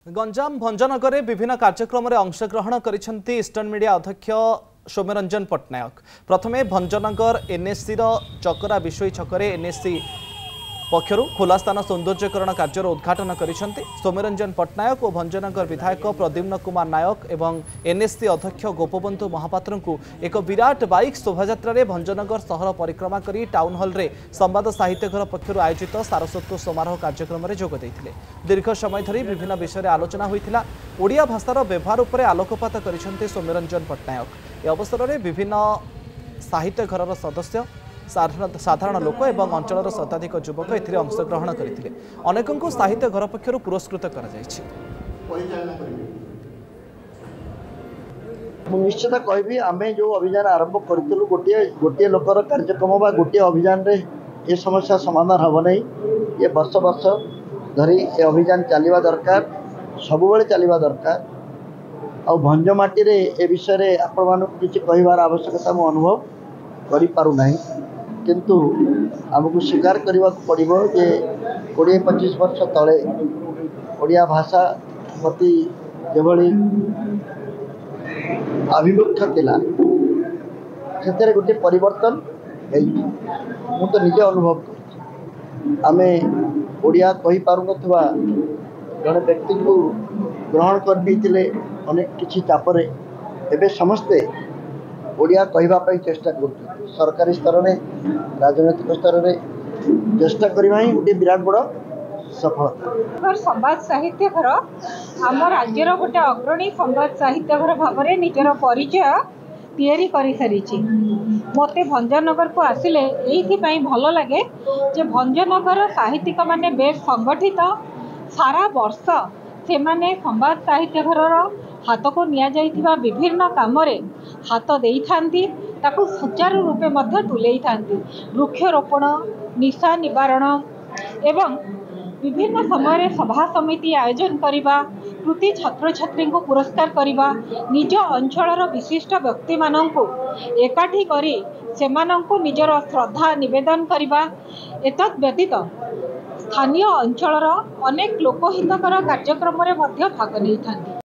गंजाम भंजनगर विभिन्न कार्यक्रम में अंशग्रहण करिसेंती ईस्टर्न मीडिया अध्यक्ष सौम्यरंजन पट्टनायक। प्रथमे भंजनगर एनएससी चकरा विशोई छकरे एनएससी पक्षर खोला स्थान सौंदर्यकरण कार्य उद्घाटन करिसेंती सौम्यरंजन पट्टनायक और भंजनगर विधायक प्रद्युम्न कुमार नायक एवं एनएससी अध्यक्ष गोपबंधु महापात्र को एक विराट बाइक शोभायात्रा रे भंजनगर सहर परिक्रमा करी टाउन हॉल रे संवाद साहित्य घर पक्षर आयोजित सारस्वत समारोह कार्यक्रम में जोग देइथिले। दीर्घ समय धरी विभिन्न विषय आलोचना होइथिला। ओडिया भाषार व्यवहार उपर आलोकपात करिसेंती सौम्यरंजन पट्टनायक। ए अवसर में विभिन्न साहित्य घर सदस्य साधारण लोक एवं अंचल शताधिक युवक एथिरे अंशग्रहण करथिले। अनेकଙ୍କୁ साहित्य घर पक्षर पुरस्कृत करा जायछि। निश्चित कहबी आमे जो अभियान आरंभ करथिलु गोटे गोटे लोकर कार्यक्रम बा गोटे अभियान रे ए समस्या समाधान हबो नै। ये वर्ष वर्ष धरी ए अभियान चलिबा दरकार, सब बेले चलिबा दरकार। आ भंजमाटी रे ए विषय रे आपण मानक किछि कहिबार आवश्यकता मो अनुभव करि पारु नाही, किंतु आमको स्वीकार करने पड़ो जे 20-25 वर्ष तले ओडिया भाषा प्रति जेभली आभिमुख्य थिला से गोटे परिवर्तन मु तो निजे अनुभव कर आमे ओडिया कहि पारु नथवा जड़े व्यक्ति को ग्रहण कर देथिले अनेक किछि चापरे एबे समस्ते ओडिया कहवाई चेष्टा कर सरकारी स्तर में राजनैतिक स्तर में चेष्टा करवा ही गोटे विराट बड़ सफलता। संवाद साहित्य घर आम राज्यर गोटे अग्रणी संवाद साहित्य घर भाव में निजर परिचय तैयारी कर सारी। मत भंजनगर को आसिले ये भल लगे जे भंजनगर साहित्यिक माने बेस संगठित सारा वर्ष से माने संवाद साहित्य घर हाथ को निया विभिन्न काम हाथ दे ताकू सुचारू रूपे मध्य तुले वृक्षरोपण निशा निवारण एवं विभिन्न समय सभा समिति आयोजन करने कृति छात्र छात्री को पुरस्कार करने निज अंचल विशिष्ट व्यक्ति मानू एकाठी करी सेमानंकु निजर श्रद्धा निवेदन करने एतद् व्यतीत स्थानीय अंचल अनेक लोकहितकर कार्यक्रम में भाग नहीं था।